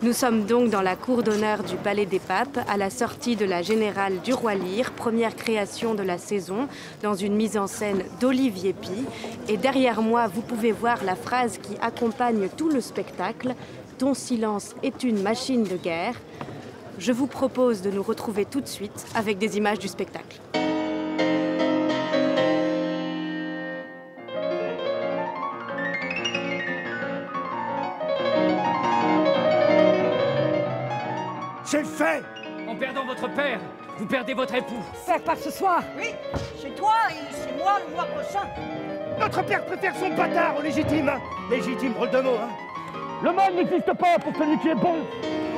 Nous sommes donc dans la cour d'honneur du Palais des Papes, à la sortie de la Générale du Roi Lear, première création de la saison, dans une mise en scène d'Olivier Py. Et derrière moi, vous pouvez voir la phrase qui accompagne tout le spectacle, « Ton silence est une machine de guerre ». Je vous propose de nous retrouver tout de suite avec des images du spectacle. C'est fait! En perdant votre père, vous perdez votre époux. Père part ce soir. Oui, c'est toi et c'est moi le mois prochain. Notre père préfère son bâtard au légitime. Légitime, rôle de mots, hein. Le mal n'existe pas pour celui qui est bon.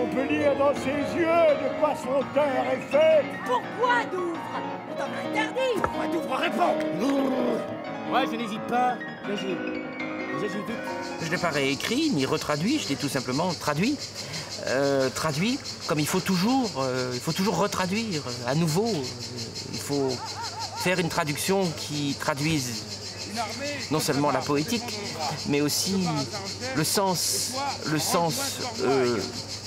On peut lire dans ses yeux de quoi son cœur est fait. Pourquoi Douvre? On t'en a interdit. Pourquoi Douvre répond? Moi, je n'hésite pas. J'agis vite. Je ne l'ai pas réécrit ni retraduit, je l'ai tout simplement traduit. Traduit comme il faut toujours retraduire à nouveau. Il faut faire une traduction qui traduise non seulement la poétique, mais aussi le sens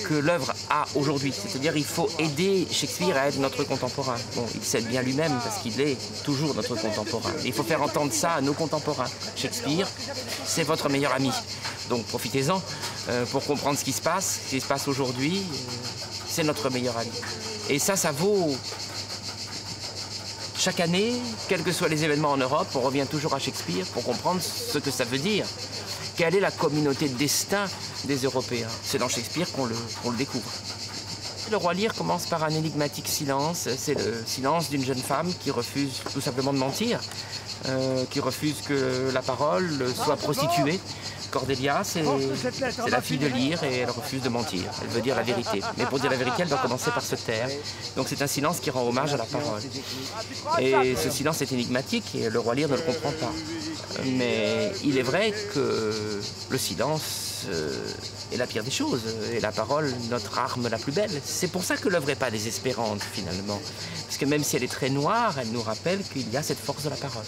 que l'œuvre a aujourd'hui. C'est-à-dire il faut aider Shakespeare à être notre contemporain. Bon, il s'aide bien lui-même parce qu'il est toujours notre contemporain. Et il faut faire entendre ça à nos contemporains. Shakespeare, c'est votre meilleur ami. Donc profitez-en pour comprendre ce qui se passe aujourd'hui. C'est notre meilleur ami. Et ça vaut chaque année, quels que soient les événements en Europe, on revient toujours à Shakespeare pour comprendre ce que ça veut dire. Quelle est la communauté de destin des Européens? C'est dans Shakespeare qu'on le découvre. Le Roi Lear commence par un énigmatique silence. C'est le silence d'une jeune femme qui refuse tout simplement de mentir, qui refuse que la parole soit prostituée. Cordelia, c'est la fille de Lear et elle refuse de mentir. Elle veut dire la vérité. Mais pour dire la vérité, elle doit commencer par se taire. Donc c'est un silence qui rend hommage à la parole. Et ce silence est énigmatique et le Roi Lear ne le comprend pas. Mais il est vrai que le silence est la pire des choses et la parole, notre arme la plus belle. C'est pour ça que l'œuvre n'est pas désespérante finalement. Parce que même si elle est très noire, elle nous rappelle qu'il y a cette force de la parole.